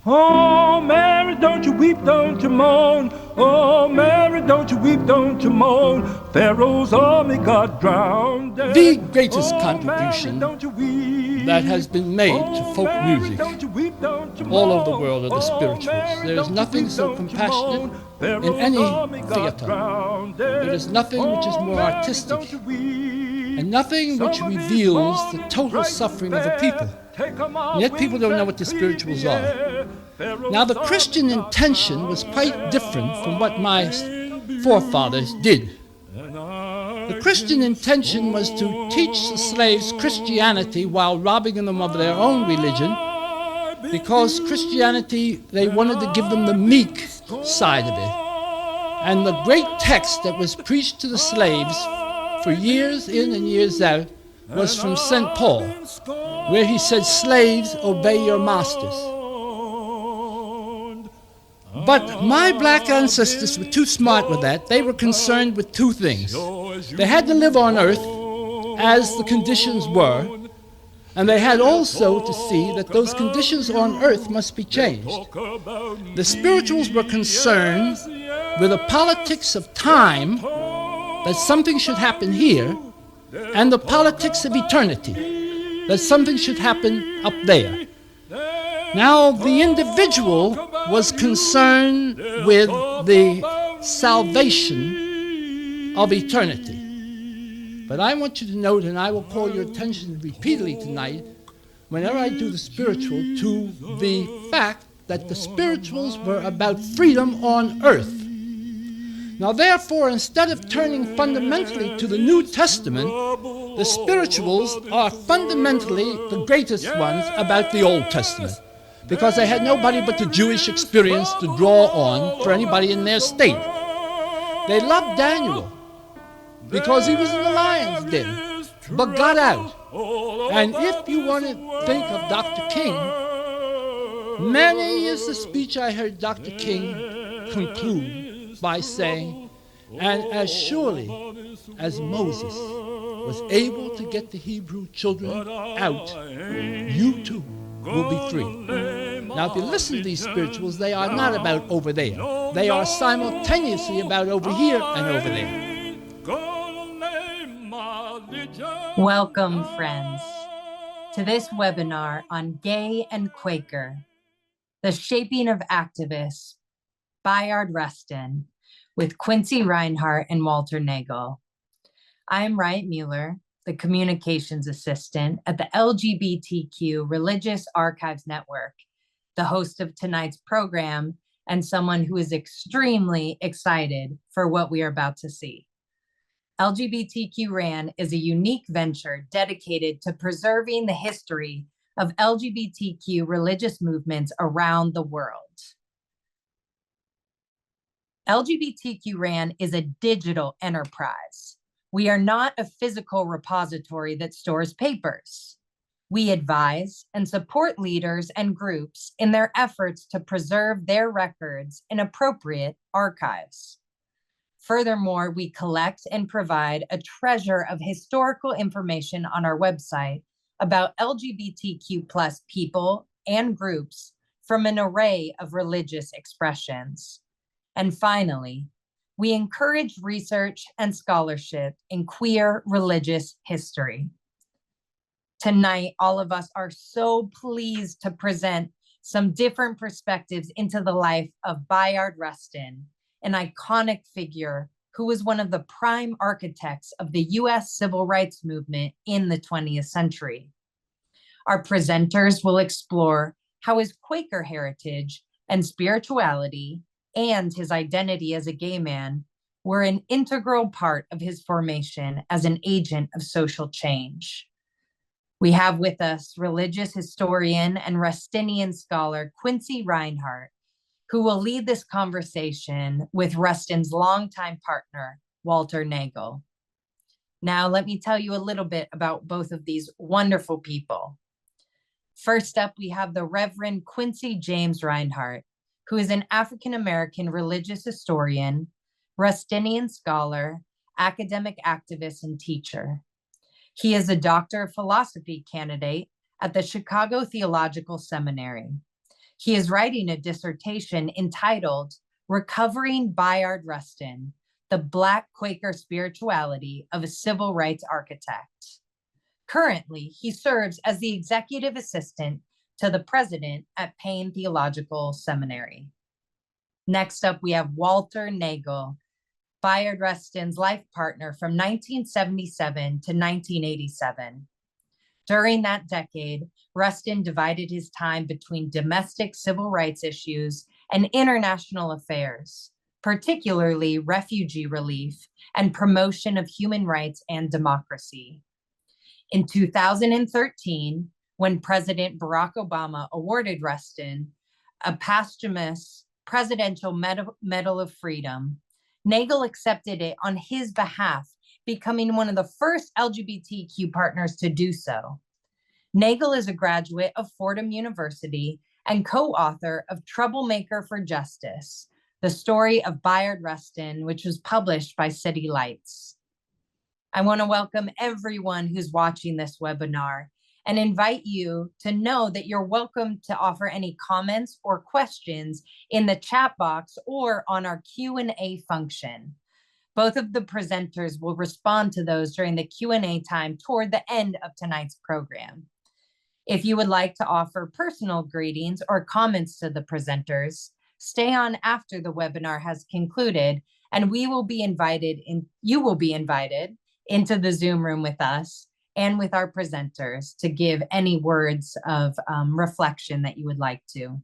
Oh, Mary, don't you weep, don't you moan. Oh, Mary, don't you weep, don't you moan. Pharaoh's army got drowned. The greatest contribution that has been made to folk music all over the world are the spirituals. There is nothing so compassionate in any theater. There is nothing which is more artistic, and nothing which reveals the total suffering of a people. And yet people don't know what the spirituals are. Now, the Christian intention was quite different from what my forefathers did. The Christian intention was to teach the slaves Christianity while robbing them of their own religion, because Christianity, they wanted to give them the meek side of it. And the great text that was preached to the slaves for years in and years out was from St. Paul, where he said, "Slaves, obey your masters." But my black ancestors were too smart with that. They were concerned with two things. They had to live on earth as the conditions were, and they had also to see that those conditions on earth must be changed. The spirituals were concerned with the politics of time, that something should happen here, and the politics of eternity, that something should happen up there. Now, the individual was concerned with the salvation of eternity. But I want you to note, and I will call your attention repeatedly tonight, whenever I do the spiritual, to the fact that the spirituals were about freedom on earth. Now, therefore, instead of turning fundamentally to the New Testament, the spirituals are fundamentally the greatest ones about the Old Testament, because they had nobody but the Jewish experience to draw on for anybody in their state. They loved Daniel because he was in the lion's den, but got out. And if you want to think of Dr. King, many is the speech I heard Dr. King conclude by saying, "And as surely as Moses was able to get the Hebrew children out, you too will be free." Now, if you listen to these spirituals, they are not about over there. They are simultaneously about over here and over there. Welcome, friends, to this webinar on Gay and Quaker, the Shaping of Activists, Bayard Rustin, with Quincy Rineheart and Walter Naegle. I am Riot Mueller, the Communications Assistant at the LGBTQ Religious Archives Network, the host of tonight's program, and someone who is extremely excited for what we are about to see. LGBTQ RAN is a unique venture dedicated to preserving the history of LGBTQ religious movements around the world. LGBTQ RAN is a digital enterprise. We are not a physical repository that stores papers. We advise and support leaders and groups in their efforts to preserve their records in appropriate archives. Furthermore, we collect and provide a treasure of historical information on our website about LGBTQ+ people and groups from an array of religious expressions. And finally, we encourage research and scholarship in queer religious history. Tonight, all of us are so pleased to present some different perspectives into the life of Bayard Rustin, an iconic figure who was one of the prime architects of the US civil rights movement in the 20th century. Our presenters will explore how his Quaker heritage and spirituality and his identity as a gay man were an integral part of his formation as an agent of social change. We have with us religious historian and Rustinian scholar Quincy Rineheart, who will lead this conversation with Rustin's longtime partner, Walter Naegle. Now, let me tell you a little bit about both of these wonderful people. First up, we have the Reverend Quincy James Rineheart, who is an African-American religious historian, Rustinian scholar, academic activist, and teacher. He is a Doctor of Philosophy candidate at the Chicago Theological Seminary. He is writing a dissertation entitled Recovering Bayard Rustin, the Black Quaker Spirituality of a Civil Rights Architect. Currently, he serves as the executive assistant to the president at Payne Theological Seminary. Next up, we have Walter Naegle, Bayard Rustin's life partner from 1977 to 1987. During that decade, Rustin divided his time between domestic civil rights issues and international affairs, particularly refugee relief and promotion of human rights and democracy. In 2013, when President Barack Obama awarded Rustin a posthumous Presidential Medal of Freedom, Naegle accepted it on his behalf, becoming one of the first LGBTQ partners to do so. Naegle is a graduate of Fordham University and co-author of Troublemaker for Justice, the story of Bayard Rustin, which was published by City Lights. I want to welcome everyone who's watching this webinar and invite you to know that you're welcome to offer any comments or questions in the chat box or on our Q&A function. Both of the presenters will respond to those during the Q&A time toward the end of tonight's program. If you would like to offer personal greetings or comments to the presenters, stay on after the webinar has concluded, and you will be invited into the Zoom room with us and with our presenters to give any words of reflection that you would like to.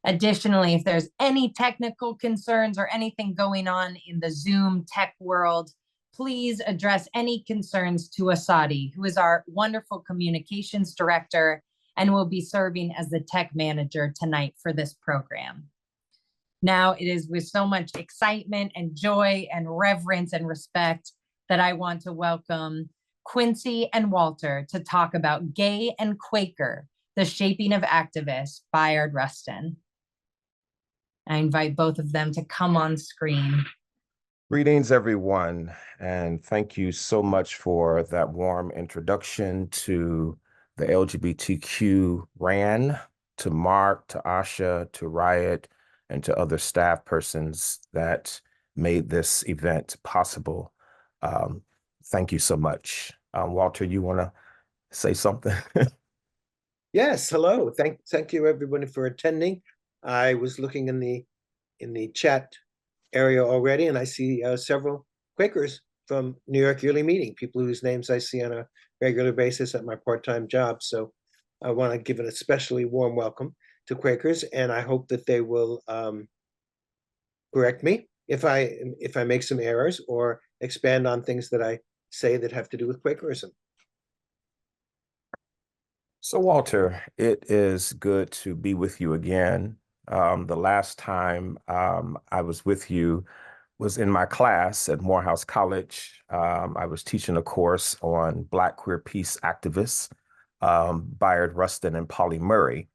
Additionally, if there's any technical concerns or anything going on in the Zoom tech world, please address any concerns to Asadi, who is our wonderful communications director and will be serving as the tech manager tonight for this program. Now, it is with so much excitement and joy and reverence and respect that I want to welcome Quincy and Walter to talk about Gay and Quaker, the Shaping of Activists, Bayard Rustin. I invite both of them to come on screen. Greetings, everyone, and thank you so much for that warm introduction to the LGBTQ RAN, to Mark, to Asha, to Riot, and to other staff persons that made this event possible. Thank you so much. Walter, you want to say something? Yes, hello. Thank you, everybody, for attending. I was looking in the chat area already, and I see several Quakers from New York Yearly Meeting, people whose names I see on a regular basis at my part-time job. So I want to give an especially warm welcome to Quakers, and I hope that they will correct me if I make some errors or expand on things that I say that have to do with Quakerism. So Walter, it is good to be with you again. The last time I was with you was in my class at Morehouse College. I was teaching a course on Black queer peace activists, Bayard Rustin and Polly Murray.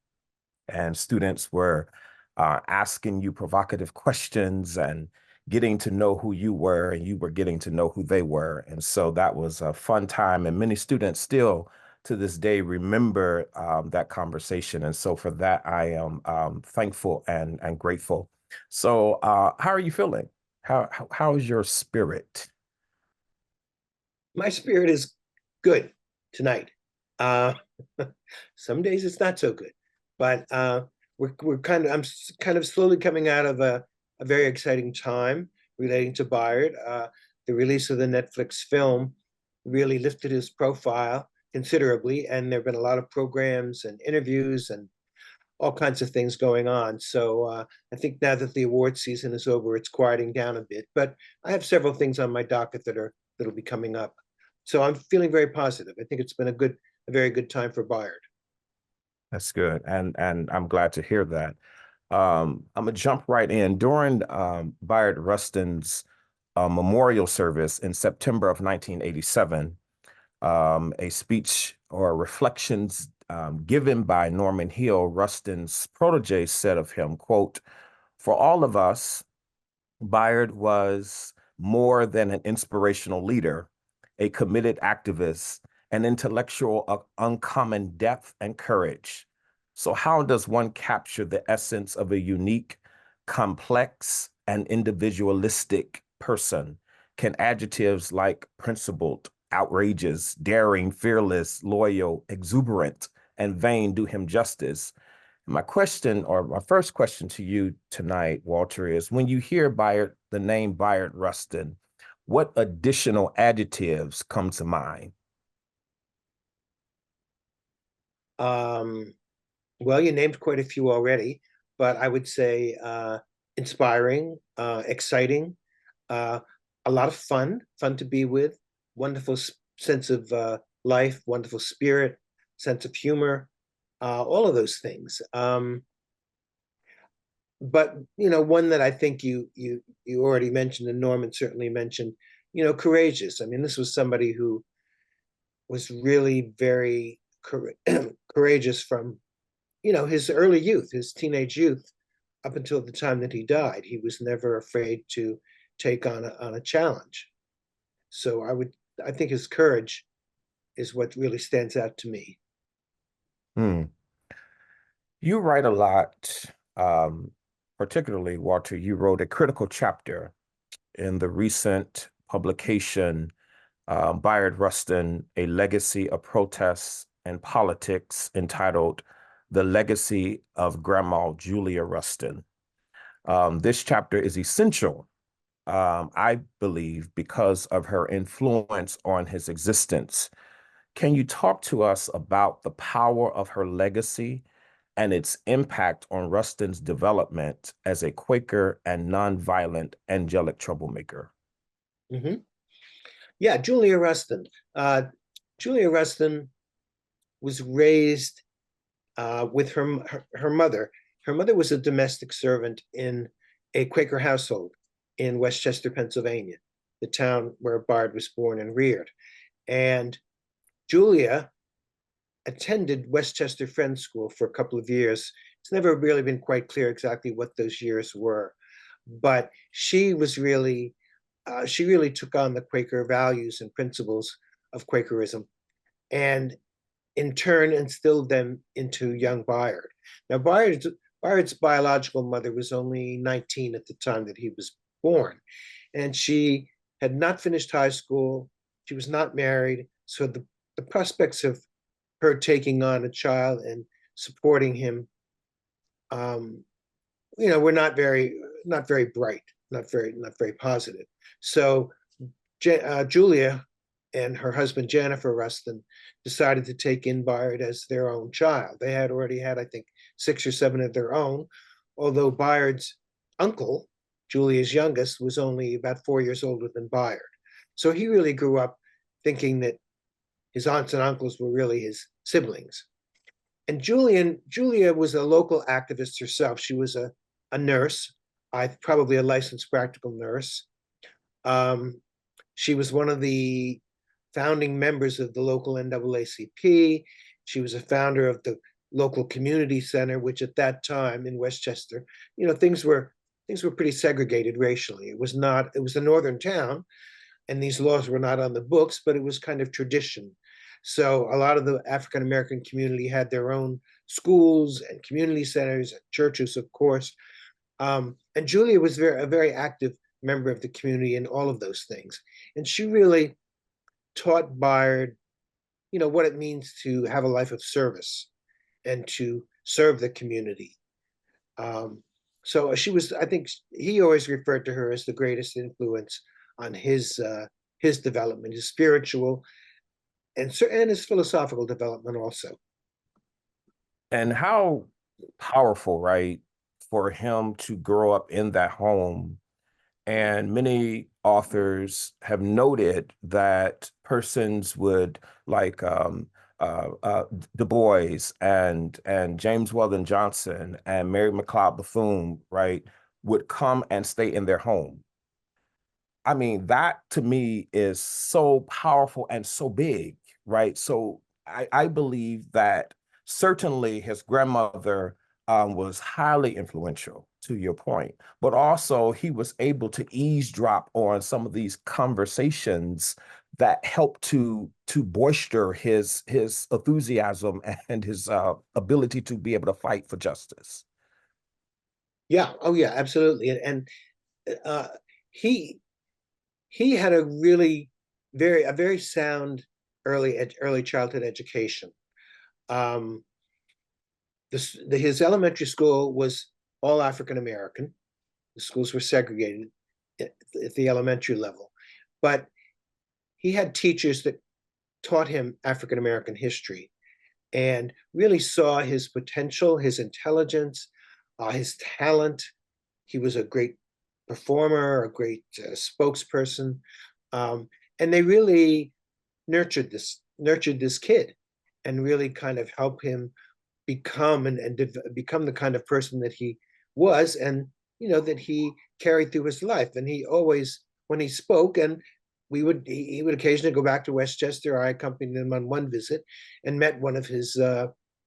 And students were asking you provocative questions and getting to know who you were, and you were getting to know who they were. And so that was a fun time. And many students still to this day remember that conversation. And so for that, I am thankful and grateful. So how are you feeling? How is your spirit? My spirit is good tonight. Some days it's not so good, but I'm kind of slowly coming out of a very exciting time relating to Bayard. The release of the Netflix film really lifted his profile considerably, and there have been a lot of programs and interviews and all kinds of things going on. So I think now that the award season is over, it's quieting down a bit. But I have several things on my docket that'll be coming up. So I'm feeling very positive. I think it's been a very good time for Bayard. That's good, and I'm glad to hear that. I'm gonna jump right in. During Bayard Rustin's memorial service in September of 1987, a speech or reflections given by Norman Hill, Rustin's protege, said of him, quote, "For all of us, Bayard was more than an inspirational leader, a committed activist, an intellectual of uncommon depth and courage. So how does one capture the essence of a unique, complex, and individualistic person? Can adjectives like principled, outrageous, daring, fearless, loyal, exuberant, and vain do him justice? My question, or my first question to you tonight, Walter, is when you hear Bayard, the name Bayard Rustin, what additional adjectives come to mind? Well, you named quite a few already, but I would say inspiring, exciting, a lot of fun to be with, wonderful sense of life, wonderful spirit, sense of humor, all of those things. But one that I think you already mentioned, and Norman certainly mentioned, courageous. I mean, this was somebody who was really very courageous from his early youth, his teenage youth, up until the time that he died. He was never afraid to take on a challenge. So I think his courage is what really stands out to me. You write a lot, particularly, Walter, you wrote a critical chapter in the recent publication, Bayard Rustin, A Legacy of Protests and Politics, entitled The Legacy of Grandma Julia Rustin. This chapter is essential, I believe, because of her influence on his existence. Can you talk to us about the power of her legacy and its impact on Rustin's development as a Quaker and nonviolent angelic troublemaker? Mm-hmm. Yeah, Julia Rustin. Julia Rustin was raised with her mother. Her mother was a domestic servant in a Quaker household in Westchester, Pennsylvania, the town where Bayard was born and reared. And Julia attended Westchester Friends School for a couple of years. It's never really been quite clear exactly what those years were, but she really took on the Quaker values and principles of Quakerism, and in turn instilled them into young Bayard. Now, Bayard's biological mother was only 19 at the time that he was born, and she had not finished high school. She was not married, so the prospects of her taking on a child and supporting him, were not very bright, not very positive. So Julia and her husband Jennifer Rustin decided to take in Bayard as their own child. They had already had, I think, 6 or 7 of their own, although Bayard's uncle, Julia's youngest, was only about 4 years older than Bayard. So he really grew up thinking that his aunts and uncles were really his siblings. And Julia was a local activist herself. She was a nurse, probably a licensed practical nurse. She was one of the founding members of the local NAACP. She was a founder of the local community center, which at that time in Westchester, things were pretty segregated racially. It was a northern town, and these laws were not on the books, but it was kind of tradition. So a lot of the African American community had their own schools and community centers and churches, of course. And Julia was a very active member of the community in all of those things. And she really taught Bayard, what it means to have a life of service and to serve the community. So I think he always referred to her as the greatest influence on his development, his spiritual and his philosophical development also. And how powerful, right, for him to grow up in that home. And many authors have noted that persons would, like Du Bois and James Weldon Johnson and Mary McLeod Bethune, right, would come and stay in their home. I mean, that to me is so powerful and so big, right? So I believe that certainly his grandmother was highly influential, to your point, but also he was able to eavesdrop on some of these conversations that helped to bolster his enthusiasm and his ability to be able to fight for justice. Yeah. Oh, yeah. Absolutely. And uh, he had a really very sound early childhood education. Um, his elementary school was all African American. The schools were segregated at the elementary level, but he had teachers that taught him African American history and really saw his potential, his intelligence, his talent. He was a great performer, a great spokesperson, and they really nurtured this kid, and really kind of helped him become become the kind of person that he was, and that he carried through his life. And he always, when he spoke, and he would occasionally go back to Westchester. I accompanied him on one visit and met one of his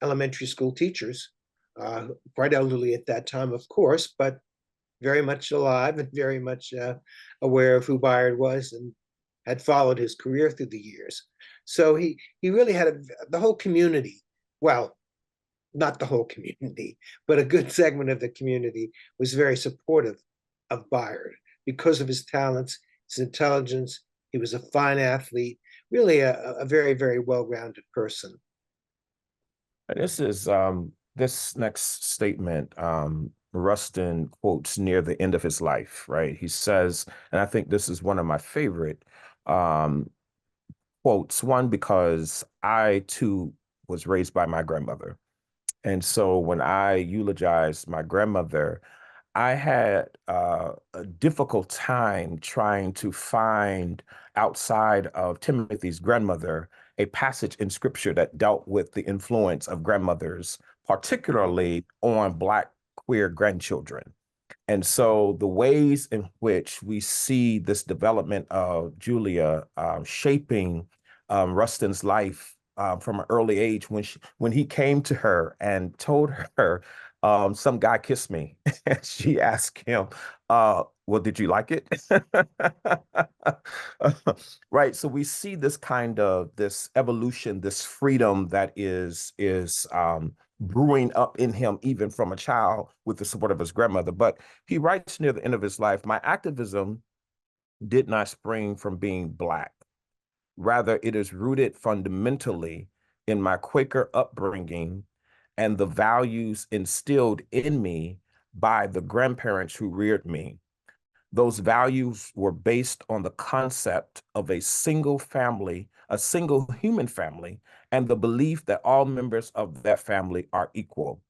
elementary school teachers, quite elderly at that time, of course, but very much alive and very much aware of who Bayard was, and had followed his career through the years. So he really had the whole community. Well, not the whole community, but a good segment of the community was very supportive of Bayard because of his talents, his intelligence. He was a fine athlete, really a very, very well-rounded person. This is this next statement, Rustin quotes near the end of his life, right? He says, and I think this is one of my favorite quotes, one, because I too was raised by my grandmother. And so when I eulogized my grandmother, I had a difficult time trying to find outside of Timothy's grandmother a passage in scripture that dealt with the influence of grandmothers, particularly on Black queer grandchildren. And so the ways in which we see this development of Julia shaping Rustin's life from an early age, when he came to her and told her, some guy kissed me, and she asked him, well, did you like it? Right. So we see this kind of this evolution, this freedom that is brewing up in him, even from a child, with the support of his grandmother. But he writes near the end of his life, my activism did not spring from being Black. Rather, it is rooted fundamentally in my Quaker upbringing and the values instilled in me by the grandparents who reared me. Those values were based on the concept of a single family, a single human family, and the belief that all members of that family are equal.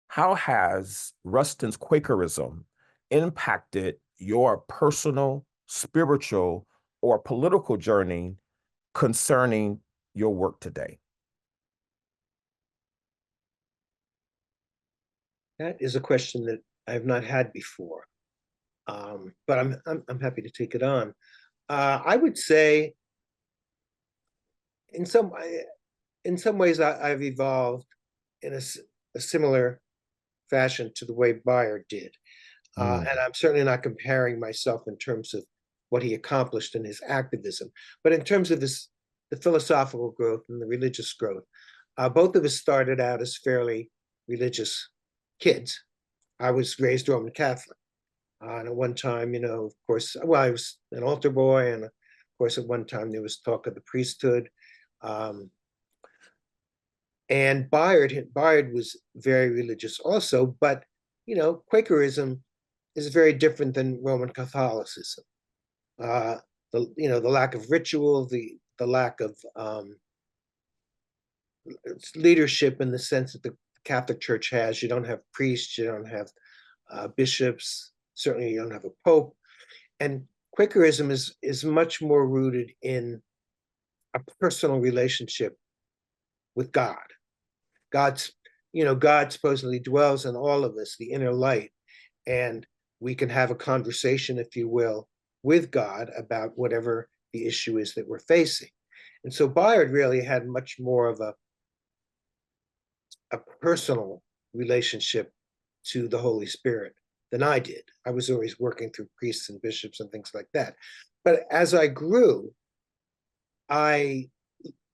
How has Rustin's Quakerism impacted your personal, spiritual, or political journey concerning your work today? That is a question that I have not had before, but I'm happy to take it on. I would say, in some ways, I've evolved in a similar fashion to the way Bayard did, and I'm certainly not comparing myself in terms of what he accomplished in his activism, but in terms of the philosophical growth and the religious growth. Both of us started out as fairly religious kids. I was raised Roman Catholic. And at one time, of course, well, I was an altar boy. And of course, at one time, there was talk of the priesthood. And Bayard was very religious also. But, Quakerism is very different than Roman Catholicism. The lack of ritual, the lack of leadership in the sense that the Catholic Church has. You don't have priests, you don't have bishops, certainly you don't have a pope. And Quakerism is much more rooted in a personal relationship with God. God supposedly dwells in all of us, the inner light, and we can have a conversation, if you will, with God about whatever the issue is that we're facing. And so Bayard really had much more of a personal relationship to the Holy Spirit than I did. I was always working through priests and bishops and things like that. But as I grew, I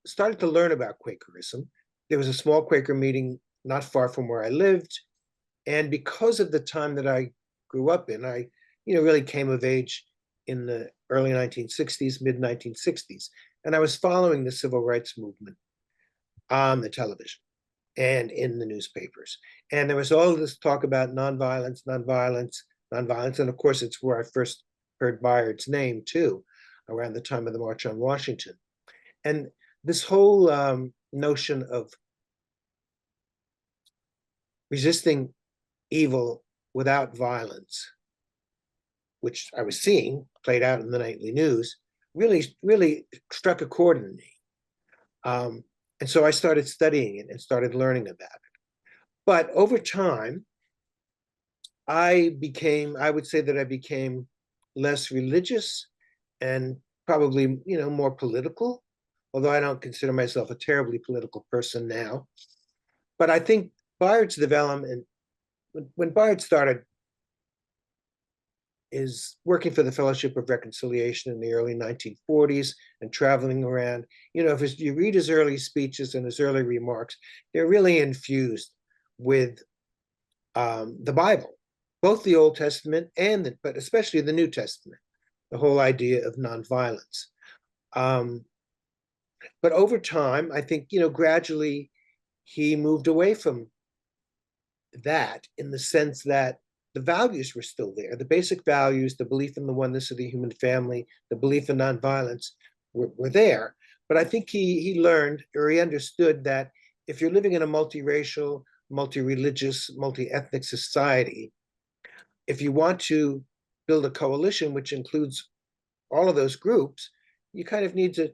started to learn about Quakerism. There was a small Quaker meeting not far from where I lived. And because of the time that I grew up in, I, really came of age in the early 1960s, mid 1960s. And I was following the civil rights movement on the television and in the newspapers. And there was all this talk about nonviolence, nonviolence, nonviolence. And of course, it's where I first heard Bayard's name too, around the time of the March on Washington. And this whole notion of resisting evil without violence, which I was seeing played out in the nightly news, really struck a chord in me. And so I started studying it and started learning about it. But over time, I would say that I became less religious and probably, more political, although I don't consider myself a terribly political person now. But I think Bayard's development, when Bayard started is working for the Fellowship of Reconciliation in the early 1940s and traveling around. If you read his early speeches and his early remarks, they're really infused with the Bible, both the Old Testament but especially the New Testament, the whole idea of nonviolence. But over time, I think, gradually he moved away from that in the sense that the values were still there. The basic values, the belief in the oneness of the human family, the belief in nonviolence were there. But I think he learned, or he understood, that if you're living in a multiracial, multi-religious, multi-ethnic society, if you want to build a coalition which includes all of those groups, you kind of need to,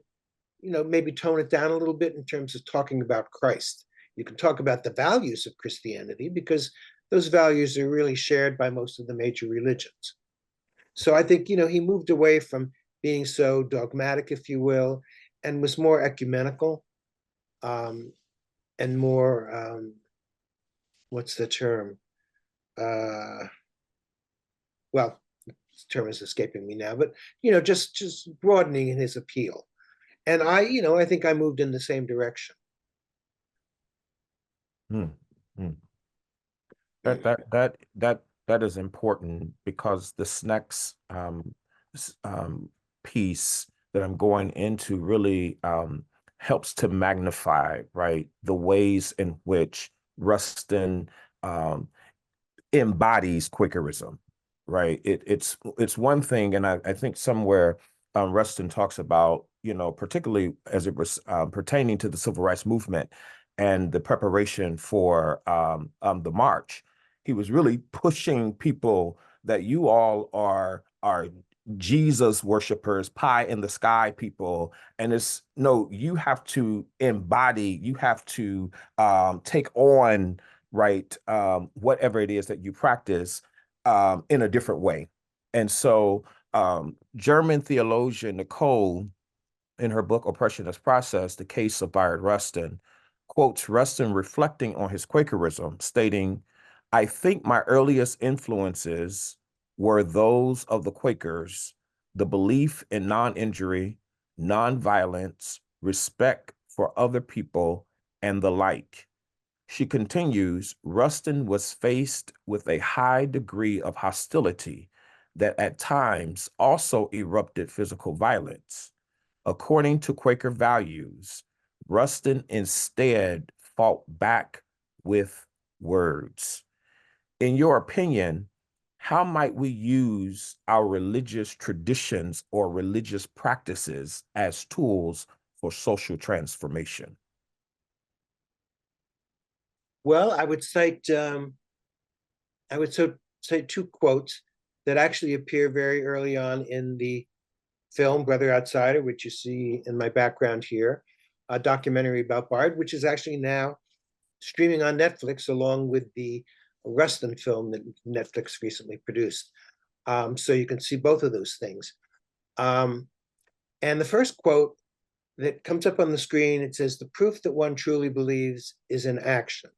maybe tone it down a little bit in terms of talking about Christ. You can talk about the values of Christianity because those values are really shared by most of the major religions. So I think, he moved away from being so dogmatic, if you will, and was more ecumenical and more, what's the term? Well, the term is escaping me now, but, just broadening in his appeal. And I think I moved in the same direction. Hmm. Hmm. That is important because this next piece that I'm going into really helps to magnify, right, the ways in which Rustin embodies Quakerism, right? It's one thing, and I think somewhere Rustin talks about, particularly as it was pertaining to the civil rights movement and the preparation for the march. He was really pushing people that you all are Jesus worshipers, pie in the sky people, and it's no, you have to embody, you have to take on, right, whatever it is that you practice in a different way. And so German theologian Nicole, in her book Oppression as Process, The Case of Bayard Rustin, quotes Rustin reflecting on his Quakerism, stating, "I think my earliest influences were those of the Quakers, the belief in non-injury, non-violence, respect for other people, and the like." She continues, Rustin was faced with a high degree of hostility that at times also erupted physical violence. According to Quaker values, Rustin instead fought back with words. In your opinion, how might we use our religious traditions or religious practices as tools for social transformation? Well, I would cite two quotes that actually appear very early on in the film Brother Outsider, which you see in my background here, a documentary about Bayard, which is actually now streaming on Netflix along with the Rustin film that Netflix recently produced. So you can see both of those things. And the first quote that comes up on the screen, it says, "The proof that one truly believes is in action."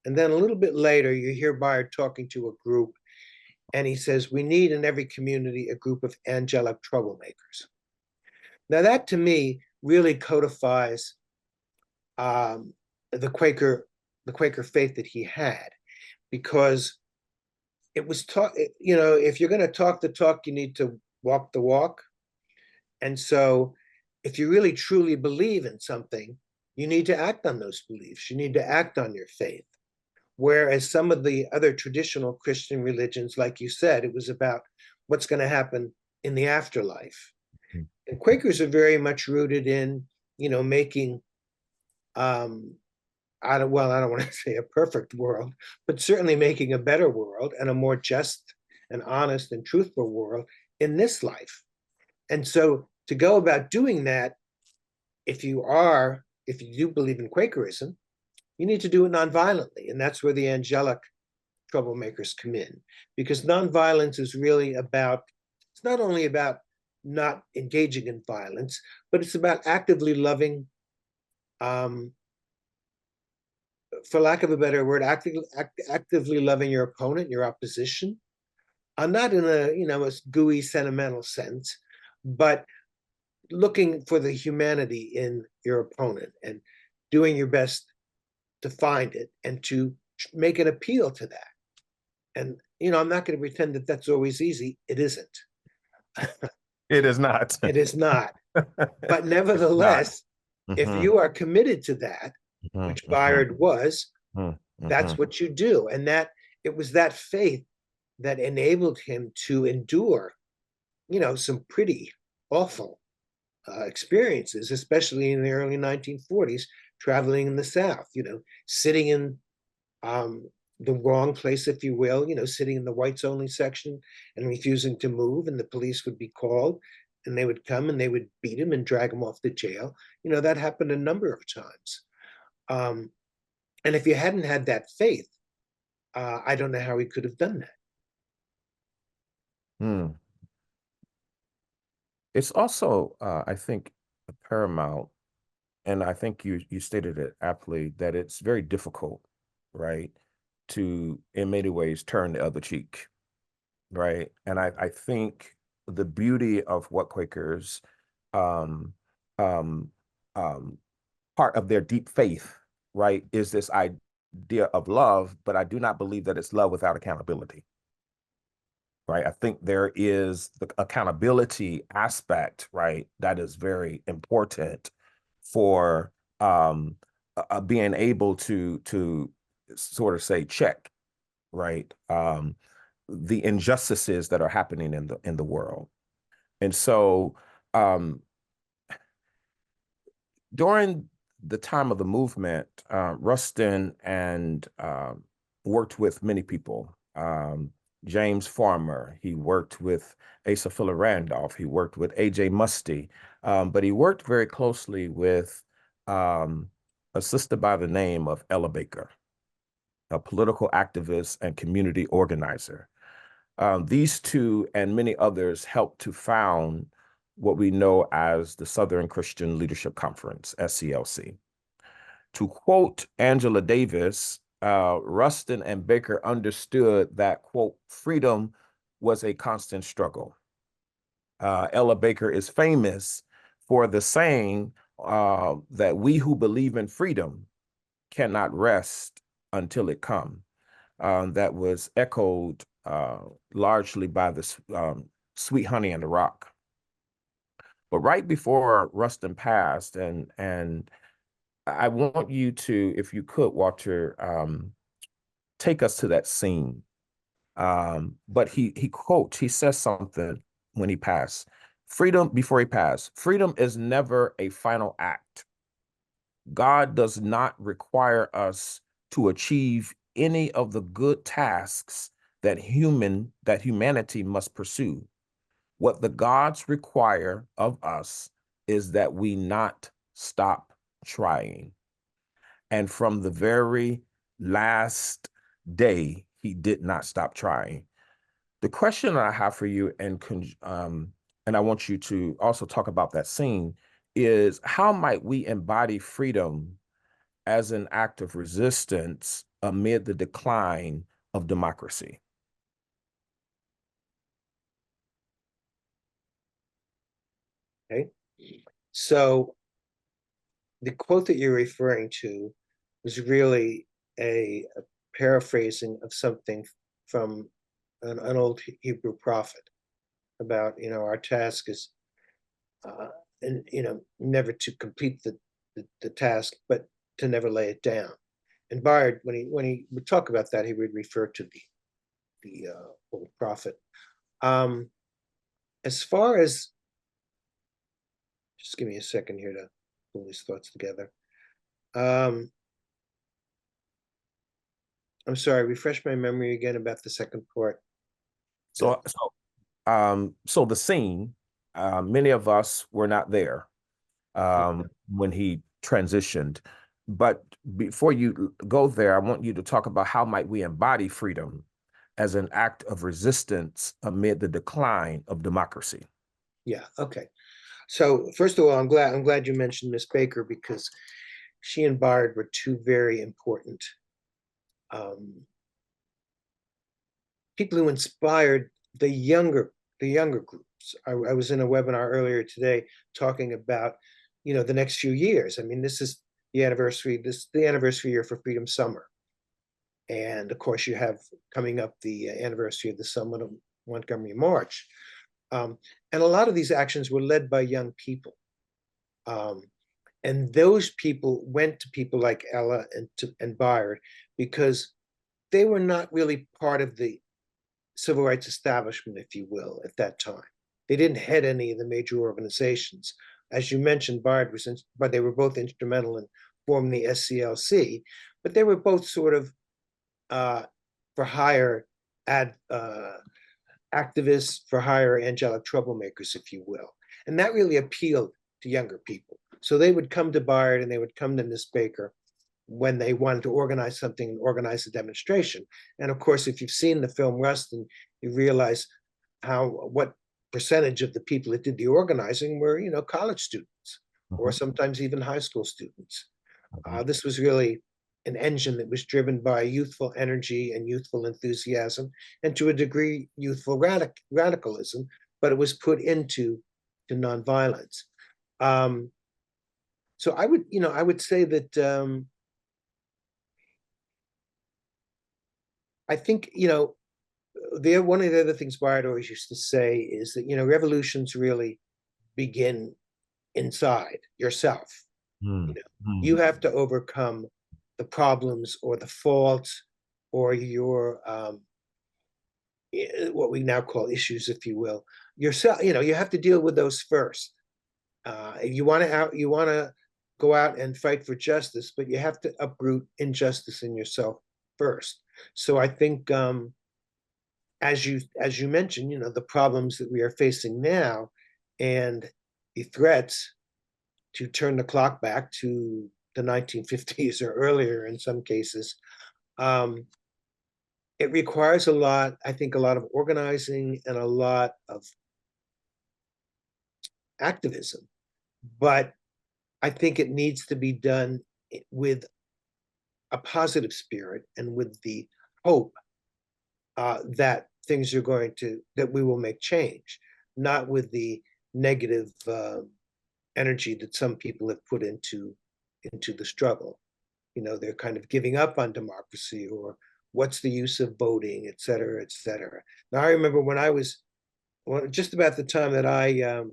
And then a little bit later, you hear Bayard talking to a group, and he says, "We need in every community a group of angelic troublemakers." Now that to me really codifies the Quaker faith that he had, because it was taught, you know, if you're going to talk the talk, you need to walk the walk. And so if you really truly believe in something, you need to act on those beliefs. You need to act on your faith. Whereas some of the other traditional Christian religions, like you said, it was about what's going to happen in the afterlife. And Quakers are very much rooted in, you know, making, I don't want to say a perfect world, but certainly making a better world and a more just and honest and truthful world in this life. And so to go about doing that, if you do believe in Quakerism, you need to do it nonviolently. And that's where the angelic troublemakers come in, because nonviolence is really about, it's not only about not engaging in violence, but it's about actively loving, for lack of a better word, actively loving your opponent, your opposition, not in a, you know, a gooey sentimental sense, but looking for the humanity in your opponent and doing your best to find it and to make an appeal to that. And, you know, I'm not going to pretend that that's always easy. It isn't. It is not. It is not. But nevertheless, if you are committed to that, which Bayard was, that's what you do. And that it was that faith that enabled him to endure, you know, some pretty awful experiences, especially in the early 1940s, traveling in the South, you know, sitting in the wrong place, if you will, you know, sitting in the whites only section and refusing to move, and the police would be called and they would come and they would beat him and drag him off to jail. You know, that happened a number of times. And if you hadn't had that faith, I don't know how he could have done that. It's also, I think, paramount, and I think you stated it aptly, that it's very difficult, right, to, in many ways, turn the other cheek, right? And I think the beauty of what Quakers, part of their deep faith, right, is this idea of love, but I do not believe that it's love without accountability. Right. I think there is the accountability aspect, right, that is very important for being able to sort of say check, right, the injustices that are happening in the world. And so during the time of the movement, Rustin and worked with many people. James Farmer, he worked with Asa Fuller Randolph, he worked with A.J. Musty, but he worked very closely with a sister by the name of Ella Baker, a political activist and community organizer. These two and many others helped to found what we know as the Southern Christian Leadership Conference, SCLC. To quote Angela Davis, Rustin and Baker understood that, quote, freedom was a constant struggle. Ella Baker is famous for the saying that we who believe in freedom cannot rest until it come. That was echoed largely by the Sweet Honey and the Rock. But right before Rustin passed, and I want you to, if you could, Walter, take us to that scene. But he says something when he passed. Freedom, before he passed, freedom is never a final act. God does not require us to achieve any of the good tasks that humanity must pursue. What the gods require of us is that we not stop trying. And from the very last day, he did not stop trying. The question I have for you, and I want you to also talk about that scene, is how might we embody freedom as an act of resistance amid the decline of democracy? Okay. So the quote that you're referring to was really a paraphrasing of something from an old Hebrew prophet about, our task is, and never to complete the task, but to never lay it down. And Bayard, when he would talk about that, he would refer to the old prophet. As far as, just give me a second here to pull these thoughts together. I'm sorry, refresh my memory again about the second part. So the scene, many of us were not there when he transitioned. But before you go there, I want you to talk about how might we embody freedom as an act of resistance amid the decline of democracy. Yeah, okay. So first of all, I'm glad you mentioned Miss Baker, because she and Bayard were two very important people who inspired the younger groups. I was in a webinar earlier today talking about, the next few years. I mean, this is the anniversary year for Freedom Summer. And of course, you have coming up the anniversary of the Summit of Montgomery March. And a lot of these actions were led by young people. And those people went to people like Ella and Bayard because they were not really part of the civil rights establishment, if you will, at that time. They didn't head any of the major organizations. As you mentioned, Bayard was, but they were both instrumental in forming the SCLC, but they were both sort of for hire activists, for hire angelic troublemakers, if you will. And that really appealed to younger people. So they would come to Bayard and they would come to Miss Baker when they wanted to organize something, organize a demonstration. And of course, if you've seen the film Rustin, you realize what percentage of the people that did the organizing were, college students, or sometimes even high school students. This was really an engine that was driven by youthful energy and youthful enthusiasm, and to a degree, youthful radicalism, but it was put into nonviolence. So I would say that I think, one of the other things Bayard always used to say is that, revolutions really begin inside yourself. You have to overcome the problems or the faults or your what we now call issues, if you will, yourself. You have to deal with those first. You want to go out and fight for justice, but you have to uproot injustice in yourself first. So I think, as you mentioned, the problems that we are facing now and the threats to turn the clock back to the 1950s or earlier in some cases, it requires a lot of organizing and a lot of activism. But I think it needs to be done with a positive spirit and with the hope that we will make change, not with the negative energy that some people have put into the struggle. They're kind of giving up on democracy, or what's the use of voting, et cetera, et cetera. Now, I remember when I was, just about the time that I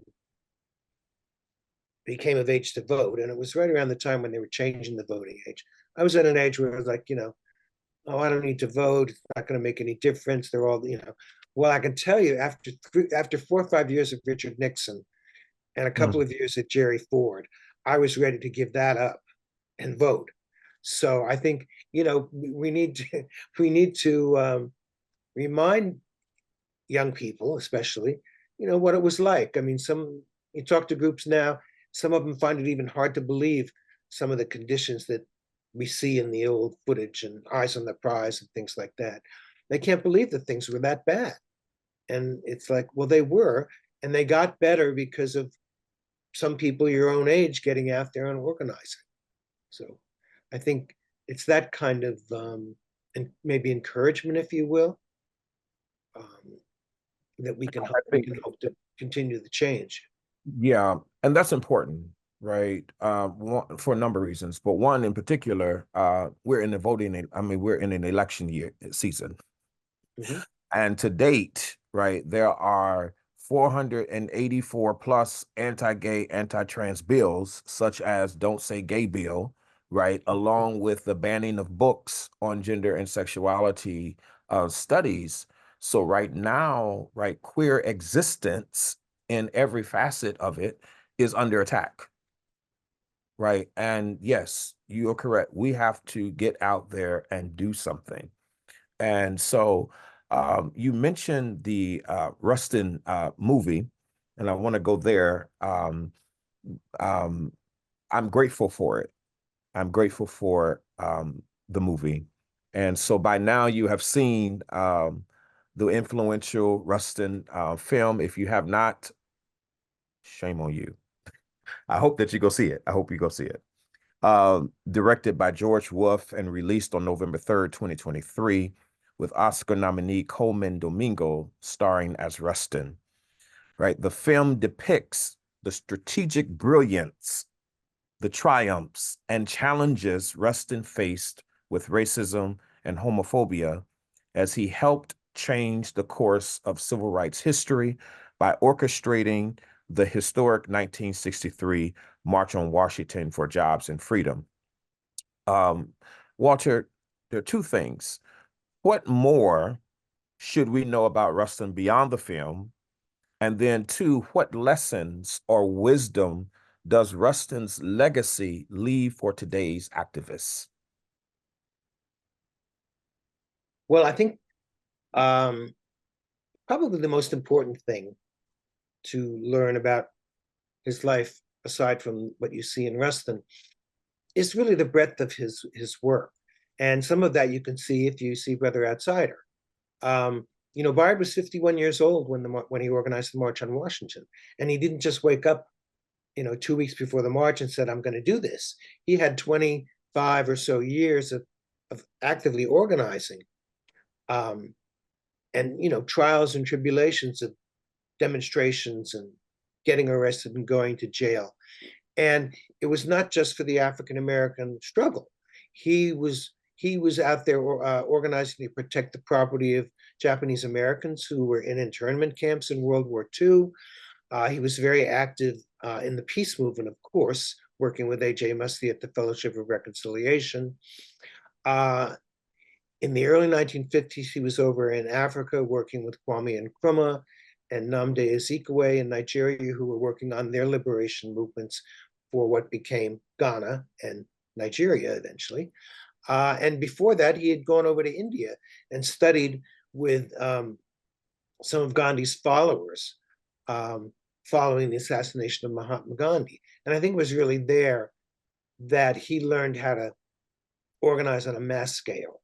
became of age to vote, and it was right around the time when they were changing the voting age. I was at an age where I was like, oh, I don't need to vote. It's not going to make any difference. They're all, Well, I can tell you, after 4 or 5 years of Richard Nixon and a couple of years at Jerry Ford, I was ready to give that up and vote. So I think, we need to remind young people, especially, what it was like. I mean, you talk to groups now, some of them find it even hard to believe some of the conditions that we see in the old footage and Eyes on the Prize and things like that. They can't believe that things were that bad. And it's like, well, they were, and they got better because of some people your own age getting out there and organizing. So I think it's that kind of and maybe encouragement, if you will, that we can hope to continue the change. Yeah, and that's important. right? For a number of reasons, but one in particular, we're in the we're in an election year season. Mhm. And to date, right, there are 484 plus anti-gay, anti-trans bills, such as Don't Say Gay bill, right, along with the banning of books on gender and sexuality studies. So right now, right, queer existence in every facet of it is under attack, right? And yes, you're correct. We have to get out there and do something. And so you mentioned the Rustin movie, and I want to go there. Um, I'm grateful for it. I'm grateful for the movie. And so by now you have seen the influential Rustin film. If you have not, shame on you. I hope that you go see it. I hope you go see it. Directed by George Wolfe and released on November 3rd, 2023, with Oscar nominee Coleman Domingo starring as Rustin. Right, the film depicts the strategic brilliance, the triumphs, and challenges Rustin faced with racism and homophobia as he helped change the course of civil rights history by orchestrating the historic 1963 March on Washington for Jobs and Freedom. Walter, there are two things. What more should we know about Rustin beyond the film? And then two, what lessons or wisdom does Rustin's legacy leave for today's activists? Well, I think probably the most important thing to learn about his life, aside from what you see in Rustin, is really the breadth of his work. And some of that you can see if you see Brother Outsider. Bayard was 51 years old when he organized the March on Washington, and he didn't just wake up, 2 weeks before the march and said, "I'm going to do this." He had 25 or so years of actively organizing, and trials and tribulations of demonstrations and getting arrested and going to jail. And it was not just for the African American struggle. He was out there organizing to protect the property of Japanese Americans who were in internment camps in World War II. He was very active in the peace movement, of course, working with A.J. Muste at the Fellowship of Reconciliation. In the early 1950s, he was over in Africa working with Kwame Nkrumah and Nnamdi Azikiwe in Nigeria, who were working on their liberation movements for what became Ghana and Nigeria eventually. And before that, he had gone over to India and studied with some of Gandhi's followers following the assassination of Mahatma Gandhi. And I think it was really there that he learned how to organize on a mass scale.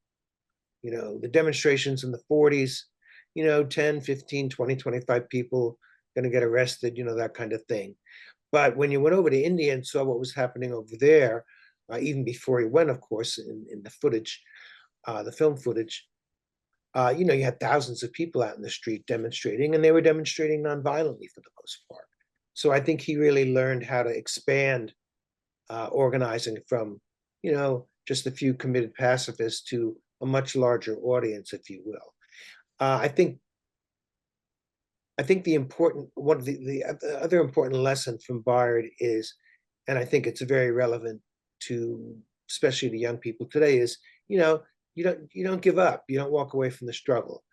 The demonstrations in the 40s, 10, 15, 20, 25 people going to get arrested, that kind of thing. But when you went over to India and saw what was happening over there, even before he went, of course, in the footage, the film footage, you had thousands of people out in the street demonstrating, and they were demonstrating nonviolently for the most part. So I think he really learned how to expand organizing from, just a few committed pacifists to a much larger audience, if you will. I think one of the other important lesson from Bayard is, and I think it's very relevant to especially the young people today, is you don't give up. You don't walk away from the struggle.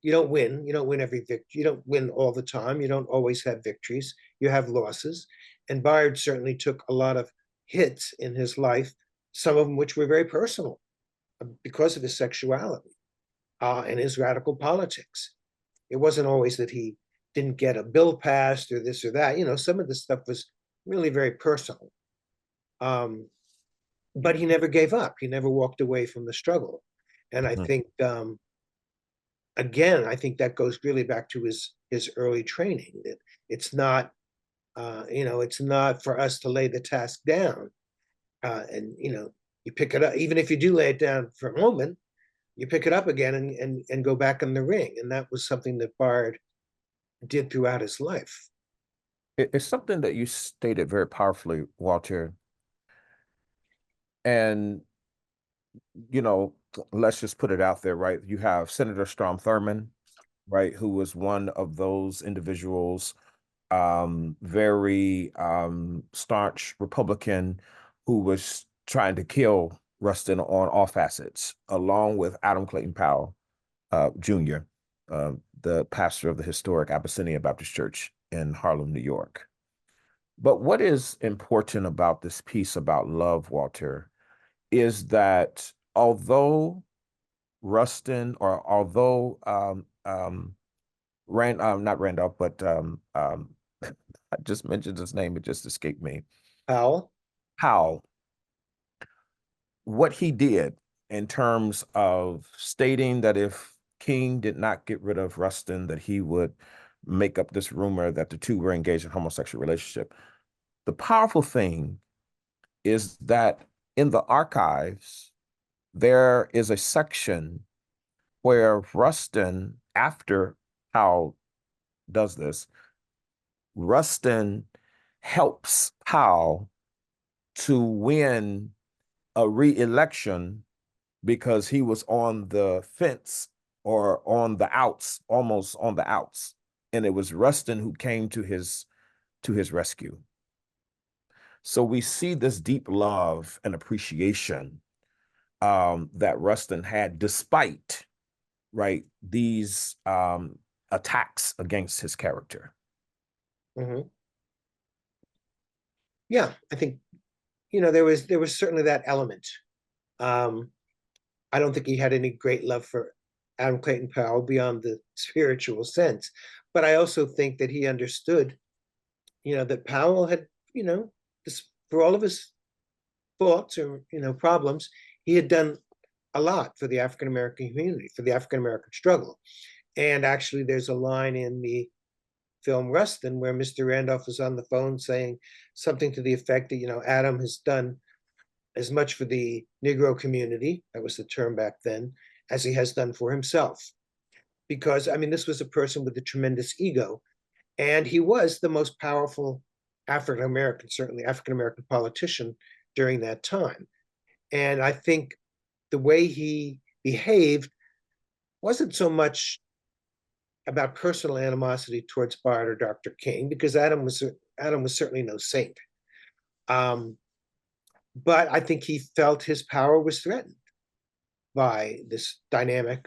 You don't win. You don't win every victory. You don't win all the time. You don't always have victories. You have losses. And Bayard certainly took a lot of hits in his life, some of them which were very personal because of his sexuality and his radical politics. It wasn't always that he didn't get a bill passed or this or that. Some of the stuff was really very personal. But he never gave up. He never walked away from the struggle. And I think, again, I think that goes really back to his early training. That it's not, it's not for us to lay the task down. And you pick it up, even if you do lay it down for a moment, you pick it up again and go back in the ring. And that was something that Bayard did throughout his life. It's something that you stated very powerfully, Walter. And, you know, let's just put it out there, right? You have Senator Strom Thurmond, right, who was one of those individuals, very staunch Republican, who was trying to kill Rustin on all facets, along with Adam Clayton Powell, Jr., the pastor of the historic Abyssinia Baptist Church in Harlem, New York. But what is important about this piece about love, Walter, is that although Rustin, or although not Randolph, but I just mentioned his name, it just escaped me. Powell. Powell, what he did in terms of stating that if King did not get rid of Rustin, that he would make up this rumor that the two were engaged in a homosexual relationship. The powerful thing is that in the archives, there is a section where Rustin, after Powell does this, Rustin helps Powell to win a re-election because he was on the fence or on the outs, almost on the outs. And it was Rustin who came to his rescue. So we see this deep love and appreciation that Rustin had, despite, right, these attacks against his character. Mm-hmm. Yeah, I think, you know, there was certainly that element. I don't think he had any great love for Adam Clayton Powell beyond the spiritual sense, but I also think that he understood, you know, that Powell had, you know, this, for all of his faults or, you know, problems, he had done a lot for the African American community, for the African American struggle. And actually, there's a line in the film Rustin where Mr. Randolph is on the phone saying something to the effect that, you know, Adam has done as much for the Negro community, that was the term back then, as he has done for himself. Because, I mean, this was a person with a tremendous ego, and he was the most powerful African American, certainly African American politician during that time. And I think the way he behaved wasn't so much about personal animosity towards Bayard or Dr. King, because Adam was certainly no saint. But I think he felt his power was threatened by this dynamic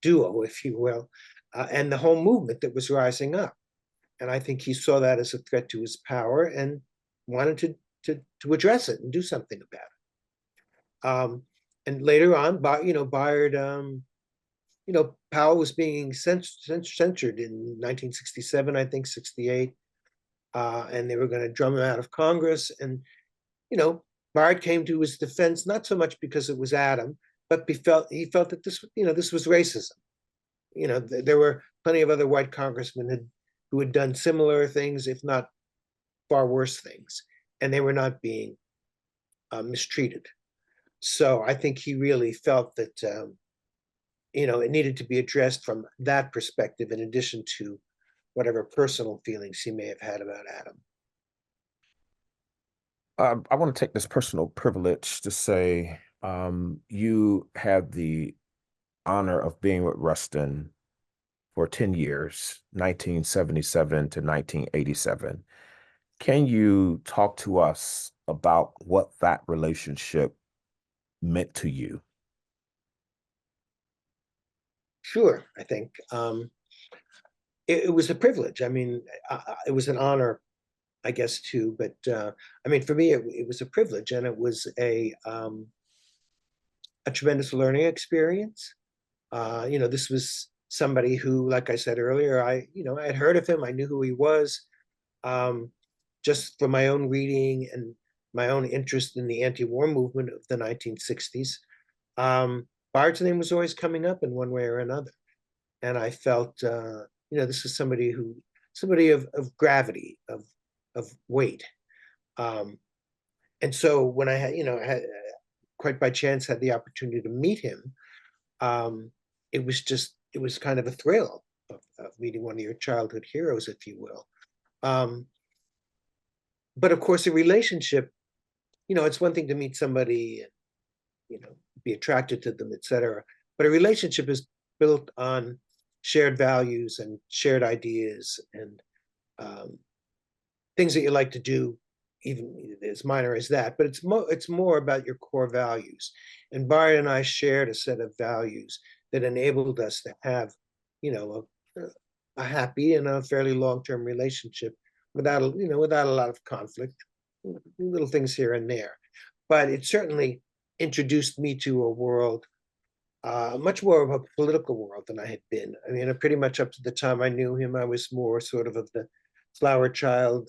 duo, if you will, and the whole movement that was rising up. And I think he saw that as a threat to his power and wanted to address it and do something about it. And later on, Bayard, you know, Powell was being censured in 1967, I think, 68, and they were going to drum him out of Congress. And, you know, Bayard came to his defense, not so much because it was Adam, but he felt that this, you know, this was racism. You know, there were plenty of other white congressmen who had done similar things, if not far worse things, and they were not being mistreated. So I think he really felt that, you know, it needed to be addressed from that perspective, in addition to whatever personal feelings he may have had about Adam. I want to take this personal privilege to say you had the honor of being with Rustin for 10 years, 1977 to 1987. Can you talk to us about what that relationship meant to you? Sure, I think it was a privilege. I mean, it was an honor, I guess, too. But I mean, for me, it was a privilege, and it was a tremendous learning experience. You know, this was somebody who, like I said earlier, I had heard of him. I knew who he was, just from my own reading and my own interest in the anti-war movement of the 1960s. Bayard's name was always coming up in one way or another, and I felt, you know, this is somebody of gravity, of weight. And so when I had quite by chance had the opportunity to meet him, it was kind of a thrill of meeting one of your childhood heroes, if you will. But of course, a relationship, it's one thing to meet somebody and, be attracted to them, etc. But a relationship is built on shared values and shared ideas and things that you like to do, even as minor as that. But it's more about your core values. And Bayard and I shared a set of values that enabled us to have, a happy and a fairly long-term relationship without a lot of conflict, little things here and there. But it certainly introduced me to a world, much more of a political world than I had been. I mean, pretty much up to the time I knew him, I was more sort of the flower child,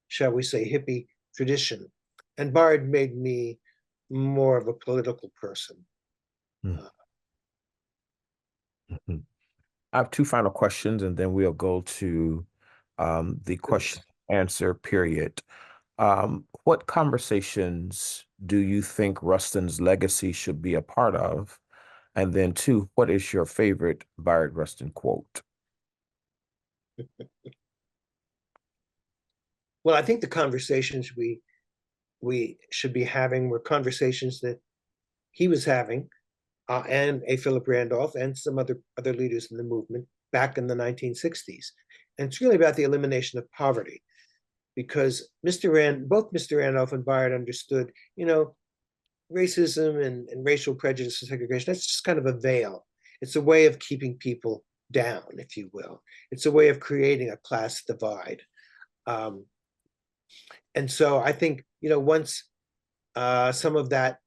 shall we say, hippie tradition. And Bayard made me more of a political person. Mm-hmm. I have two final questions, and then we'll go to the question answer period. What conversations do you think Rustin's legacy should be a part of? And then two, what is your favorite Bayard Rustin quote? Well, I think the conversations we should be having were conversations that he was having, and A. Philip Randolph and some other leaders in the movement back in the 1960s. And it's really about the elimination of poverty, because both Mr. Randolph and Bayard understood, racism and racial prejudice and segregation, that's just kind of a veil. It's a way of keeping people down, if you will. It's a way of creating a class divide. And so I think, once some of that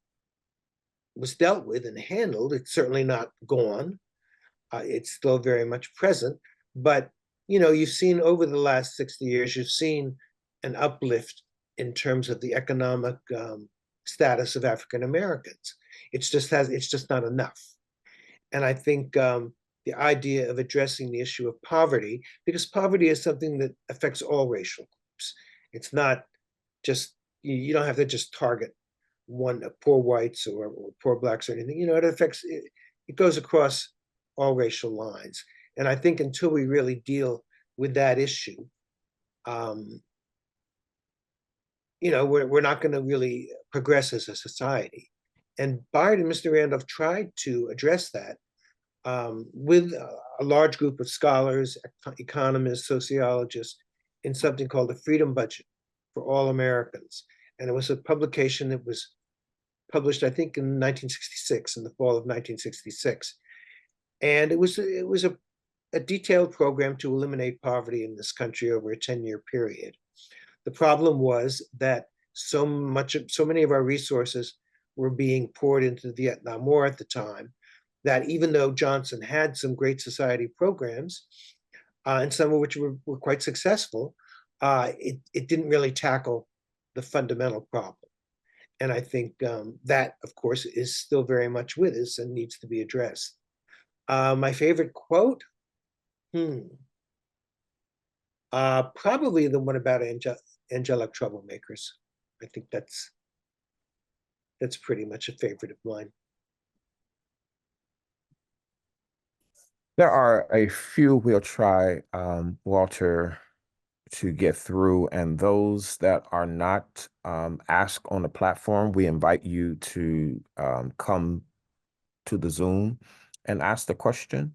was dealt with and handled, it's certainly not gone. It's still very much present. But, you've seen over the last 60 years, you've seen an uplift in terms of the economic status of African Americans. It's just not enough. And I think the idea of addressing the issue of poverty, because poverty is something that affects all racial groups. It's not just, you don't have to just target poor whites or poor blacks or anything. It goes across all racial lines. And I think until we really deal with that issue, we're not going to really progress as a society. And Bayard and Mr. Randolph tried to address that with a large group of scholars, economists, sociologists, in something called the Freedom Budget for All Americans. And it was a publication that was published, I think, in 1966, in the fall of 1966. And it was a detailed program to eliminate poverty in this country over a 10-year period. The problem was that so many of our resources were being poured into the Vietnam War at the time, that even though Johnson had some great society programs, and some of which were quite successful, it didn't really tackle the fundamental problem. And I think that, of course, is still very much with us and needs to be addressed. My favorite quote? Probably the one about angelic troublemakers. I think that's pretty much a favorite of mine. There are a few we'll try, Walter, to get through, and those that are not asked on the platform, we invite you to come to the Zoom and ask the question.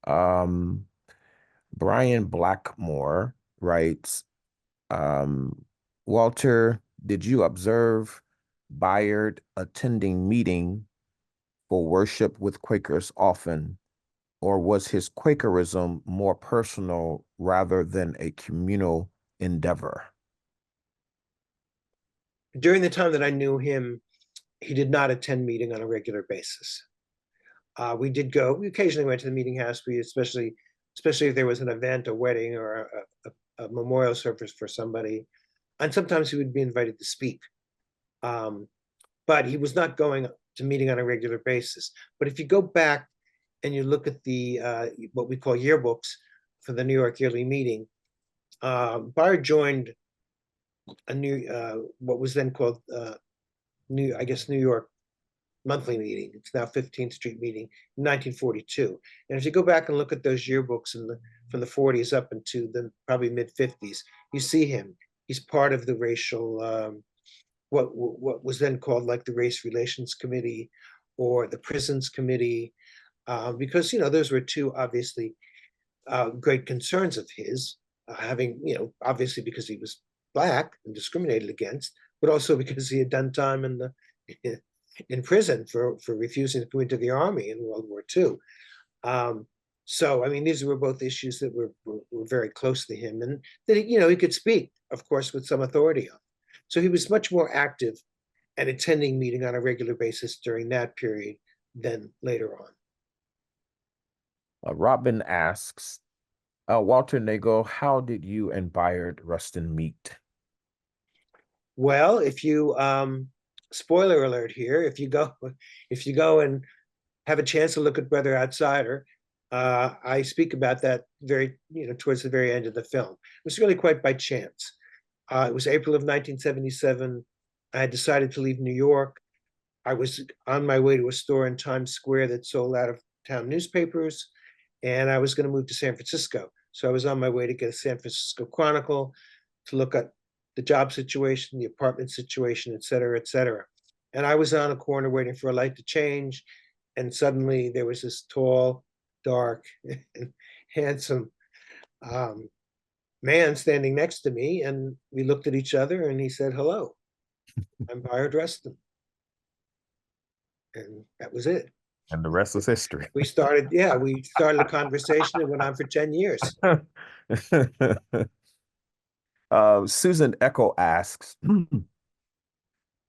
Brian Blackmore writes, Walter, did you observe Bayard attending meeting for worship with Quakers often, or was his Quakerism more personal rather than a communal endeavor? During the time that I knew him, he did not attend meeting on a regular basis. We occasionally went to the meeting house, especially if there was an event, a wedding, or a memorial service for somebody. And sometimes he would be invited to speak. But he was not going to meeting on a regular basis. But if you go back and you look at the what we call yearbooks for the New York Yearly Meeting, Bayard joined a new what was then called New York Monthly Meeting. It's now 15th Street Meeting in 1942. And if you go back and look at those yearbooks from the 40s up into the probably mid 50s, you see him. he's part of the racial, what was then called like the Race Relations Committee or the Prisons Committee, because, those were two obviously great concerns of his, having, obviously because he was Black and discriminated against, but also because he had done time in prison for refusing to go into the army in World War II. So, I mean, these were both issues that were very close to him, and that he could speak, of course, with some authority on. So he was much more active and attending meeting on a regular basis during that period than later on. Robin asks, Walter Naegle, how did you and Bayard Rustin meet? Well, if you spoiler alert here, if you go and have a chance to look at Brother Outsider, I speak about that very, towards the very end of the film. It was really quite by chance. It was April of 1977. I had decided to leave New York. I was on my way to a store in Times Square that sold out of town newspapers, and I was going to move to San Francisco. So I was on my way to get a San Francisco Chronicle to look at the job situation, the apartment situation, et cetera, et cetera. And I was on a corner waiting for a light to change. And suddenly there was this tall, dark, and handsome man standing next to me. And we looked at each other and he said, "Hello, I'm Bayard Rustin." And that was it. And the rest is history. We started a conversation that went on for 10 years. Susan Echo asks,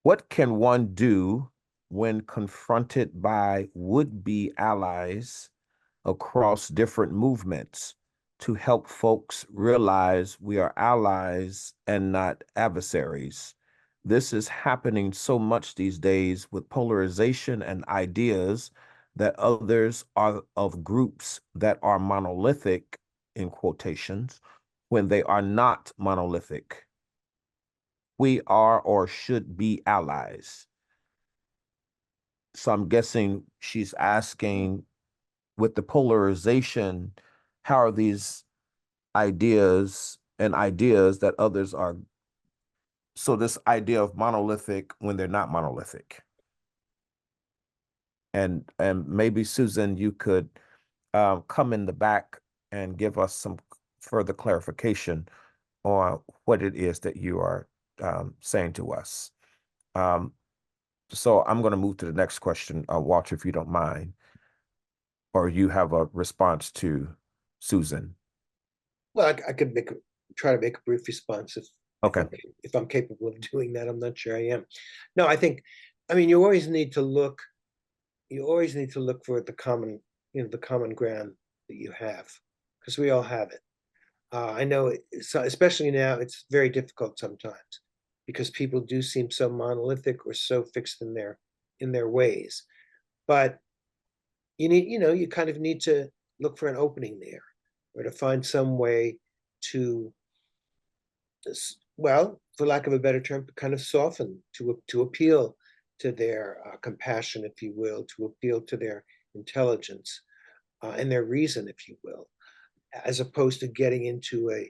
what can one do when confronted by would-be allies across different movements to help folks realize we are allies and not adversaries? This is happening so much these days with polarization and ideas that others are of groups that are monolithic, in quotations, when they are not monolithic. We are or should be allies. So I'm guessing she's asking, with the polarization, how are these ideas that others are, so this idea of monolithic when they're not monolithic. And maybe, Susan, you could come in the back and give us some further clarification on what it is that you are saying to us. So I'm going to move to the next question, Walter, if you don't mind, or you have a response to Susan. Well, I could try to make a brief response if I'm capable of doing that. I'm not sure I am. No, I mean, you always need to look for the common, the common ground that you have, because we all have it. I know, especially now, it's very difficult sometimes because people do seem so monolithic or so fixed in their ways. But you kind of need to look for an opening there, or to find some way to, well, for lack of a better term, kind of soften, to appeal to their compassion, if you will, to appeal to their intelligence and their reason, if you will, as opposed to getting into a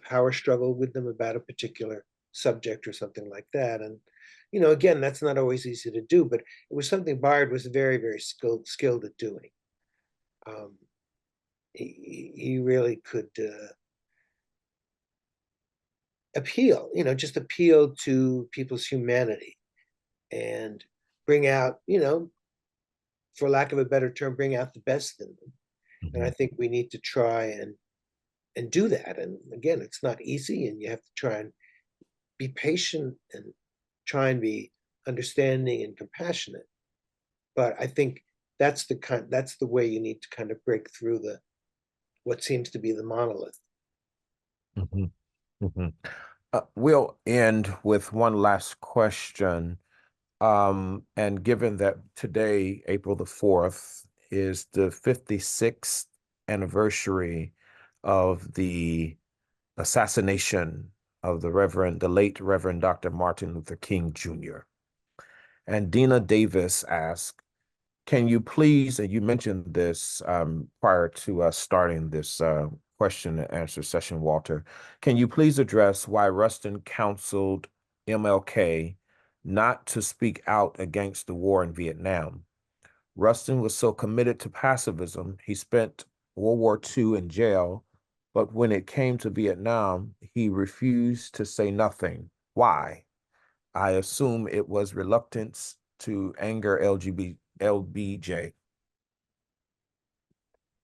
power struggle with them about a particular subject or something like that. And, again, that's not always easy to do, but it was something Bayard was very, very skilled at doing. He really could appeal, just appeal to people's humanity and bring out, for lack of a better term, bring out the best in them. Mm-hmm. And I think we need to try and do that. And again, it's not easy, and you have to try and be patient and try and be understanding and compassionate. But I think that's the way you need to kind of break through what seems to be the monolith. Mm-hmm. Mm-hmm. We'll end with one last question. And given that today, April the 4th, is the 56th anniversary of the assassination of the late Reverend Dr. Martin Luther King Jr. And Dina Davis asked, can you please, and you mentioned this prior to us starting this question and answer session, Walter. Can you please address why Rustin counseled MLK not to speak out against the war in Vietnam? Rustin was so committed to pacifism, he spent World War II in jail, but when it came to Vietnam, he refused to say nothing. Why? I assume it was reluctance to anger LBJ.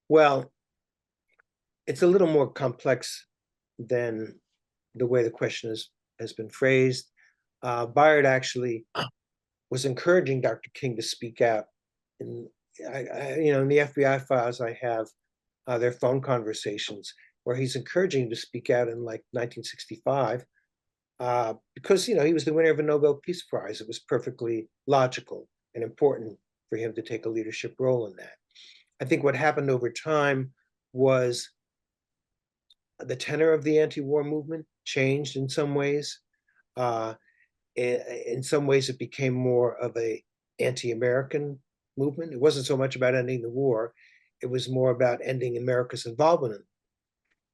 Well, it's a little more complex than the way the question has been phrased. Bayard actually was encouraging Dr. King to speak out. And in the FBI files, I have their phone conversations where he's encouraging him to speak out in like 1965 because he was the winner of a Nobel Peace Prize. It was perfectly logical and important for him to take a leadership role in that. I think what happened over time was the tenor of the anti-war movement changed in some ways. In some ways, it became more of a anti-American movement. It wasn't so much about ending the war. It was more about ending America's involvement in it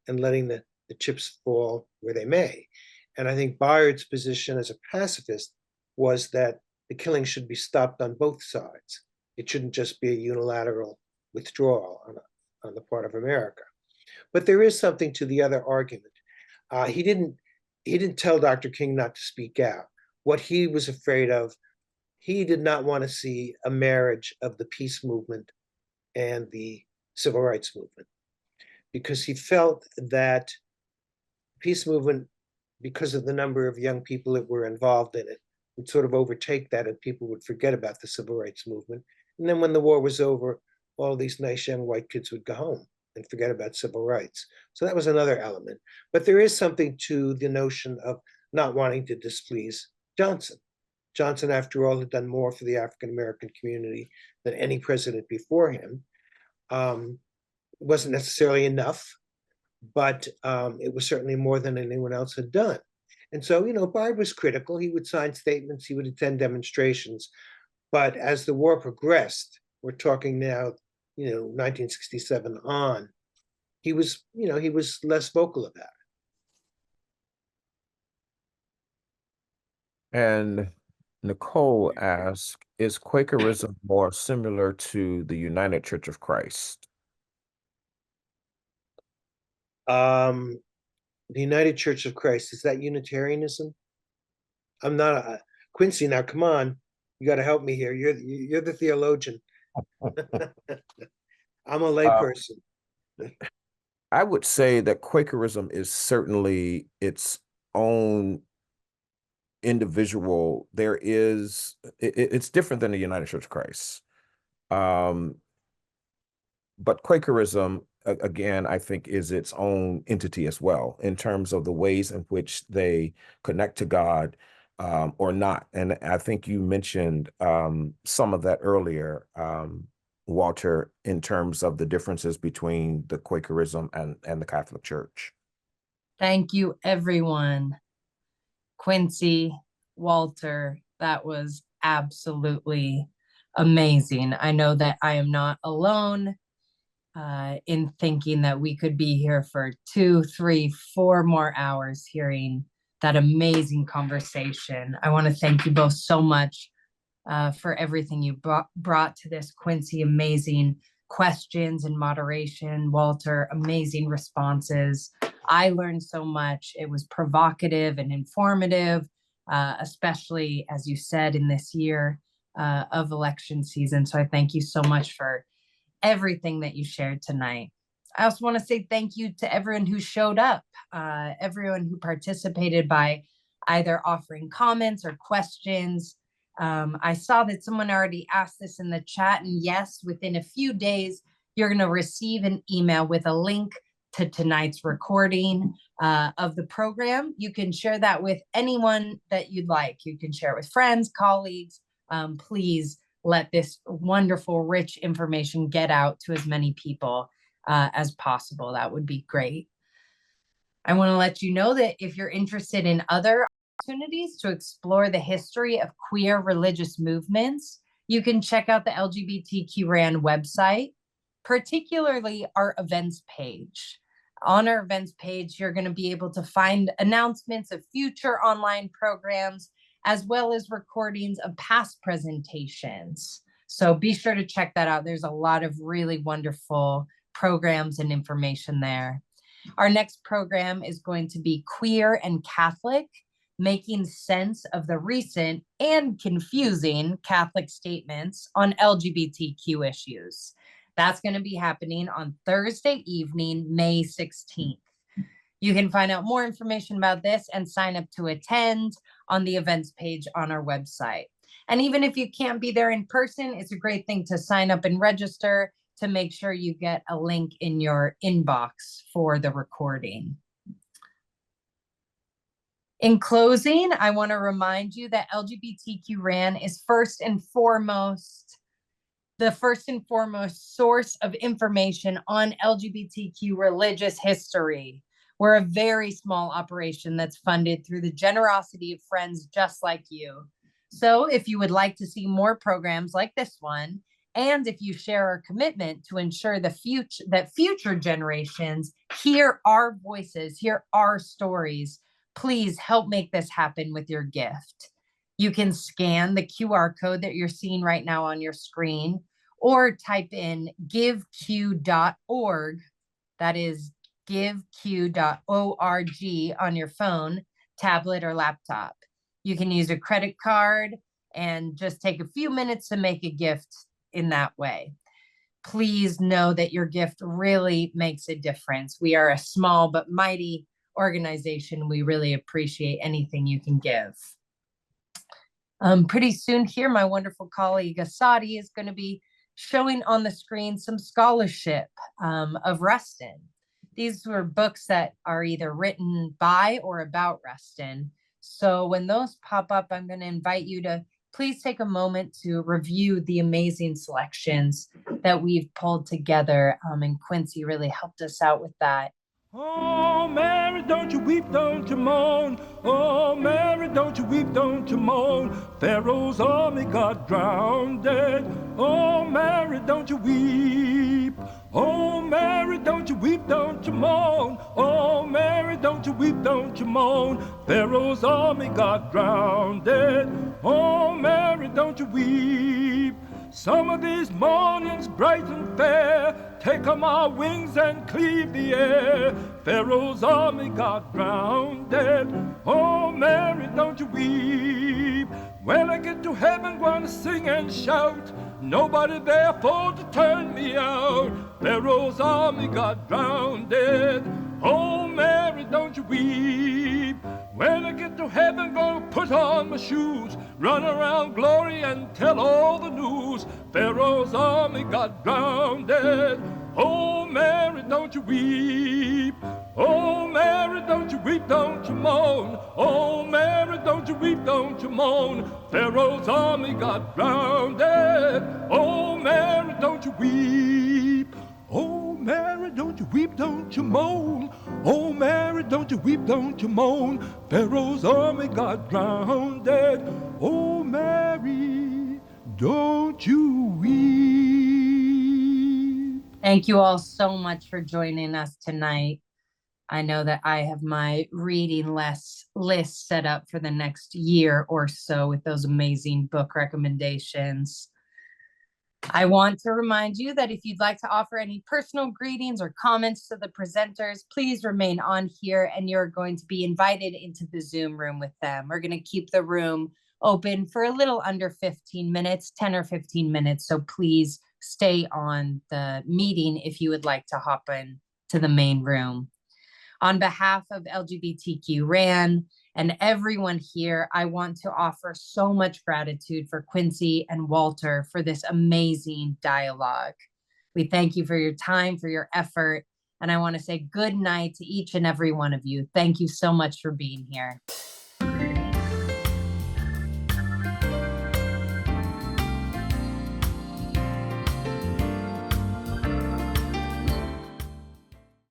and letting the chips fall where they may. And I think Bayard's position as a pacifist was that the killing should be stopped on both sides. It shouldn't just be a unilateral withdrawal on the part of America. But there is something to the other argument. He didn't tell Dr. King not to speak out. What he was afraid of, he did not want to see a marriage of the peace movement and the civil rights movement, because he felt that peace movement, because of the number of young people that were involved in it, would sort of overtake that and people would forget about the civil rights movement. And then when the war was over, all these nice young white kids would go home and forget about civil rights. So that was another element. But there is something to the notion of not wanting to displease Johnson. Johnson, after all, had done more for the African-American community than any president before him. It wasn't necessarily enough, but it was certainly more than anyone else had done. And so, Bayard was critical. He would sign statements, he would attend demonstrations. But as the war progressed, we're talking now, 1967 on, he was less vocal about it. And Nicole asked, is Quakerism more similar to the United Church of Christ? The United Church of Christ, is that Unitarianism? I'm not Quincy. Now, come on, you got to help me here. You're the theologian. I'm a layperson. I would say that Quakerism is certainly its own individual. It's different than the United Church of Christ. But Quakerism, again, I think is its own entity as well in terms of the ways in which they connect to God or not. And I think you mentioned some of that earlier, Walter, in terms of the differences between the Quakerism and the Catholic Church. Thank you, everyone. Quincy, Walter, that was absolutely amazing. I know that I am not alone in thinking that we could be here for 2, 3, 4 more hours hearing that amazing conversation. I want to thank you both so much for everything you brought to this, Quincy. Amazing questions and moderation. Walter, amazing responses. I learned so much. It was provocative and informative, especially, as you said, in this year of election season. So I thank you so much for everything that you shared tonight. I also want to say thank you to everyone who showed up, everyone who participated by either offering comments or questions. I saw that someone already asked this in the chat, and yes, within a few days, you're going to receive an email with a link to tonight's recording of the program. You can share that with anyone that you'd like. You can share it with friends, colleagues. Please let this wonderful, rich information get out to as many people as possible. That would be great. I want to let you know that if you're interested in other opportunities to explore the history of queer religious movements, you can check out the LGBTQ RAN website, particularly our events page. On our events page, you're going to be able to find announcements of future online programs, as well as recordings of past presentations. So be sure to check that out. There's a lot of really wonderful programs and information there. Our next program is going to be Queer and Catholic, making sense of the recent and confusing Catholic statements on LGBTQ issues. That's going to be happening on Thursday evening, May 16th. You can find out more information about this and sign up to attend on the events page on our website. And even if you can't be there in person, it's a great thing to sign up and register to make sure you get a link in your inbox for the recording. In closing, I want to remind you that LGBTQ RAN is the first and foremost source of information on LGBTQ religious history. We're a very small operation that's funded through the generosity of friends just like you. So if you would like to see more programs like this one, and if you share our commitment to ensure that future generations hear our voices, hear our stories, please help make this happen with your gift. You can scan the QR code that you're seeing right now on your screen, or type in giveq.org, that is giveq.org on your phone, tablet, or laptop. You can use a credit card and just take a few minutes to make a gift in that way. Please know that your gift really makes a difference. We are a small but mighty organization. We really appreciate anything you can give. Pretty soon here, my wonderful colleague Asadi is going to be showing on the screen some scholarship of Rustin. These were books that are either written by or about Rustin. So when those pop up, I'm going to invite you to please take a moment to review the amazing selections that we've pulled together. And Quincy really helped us out with that. Oh, Mary, don't you weep, don't you moan. Oh, Mary, don't you weep, don't you moan. Pharaoh's army got drowned. Oh, Mary, don't you weep. Oh, Mary, don't you weep, don't you moan. Oh, Mary, don't you weep, don't you moan. Pharaoh's army got drowned. Oh, Mary, don't you weep. Some of these mornings bright and fair, take on my wings and cleave the air. Pharaoh's army got drowned. Oh, Mary, don't you weep. When I get to heaven, gonna sing and shout. Nobody there for to turn me out. Pharaoh's army got drowned. Oh, Mary, don't you weep. When I get to heaven, gonna put on my shoes, run around glory and tell all the news. Pharaoh's army got drowned. Oh, Mary, don't you weep. Oh, Mary, don't you weep, don't you moan. Oh, Mary, don't you weep, don't you moan. Pharaoh's army got drowned. Oh, Mary, don't you weep. Oh, Mary, don't you weep, don't you moan. Oh, Mary, don't you weep, don't you moan. Pharaoh's army got drowned. Oh, Mary, don't you weep. Thank you all so much for joining us tonight. I know that I have my reading list set up for the next year or so with those amazing book recommendations. I want to remind you that if you'd like to offer any personal greetings or comments to the presenters, please remain on here and you're going to be invited into the Zoom room with them. We're going to keep the room open for a little under 15 minutes, 10 or 15 minutes. So please stay on the meeting if you would like to hop in to the main room. On behalf of LGBTQ RAN and everyone here, I want to offer so much gratitude for Quincy and Walter for this amazing dialogue. We thank you for your time, for your effort, and I want to say good night to each and every one of you. Thank you so much for being here.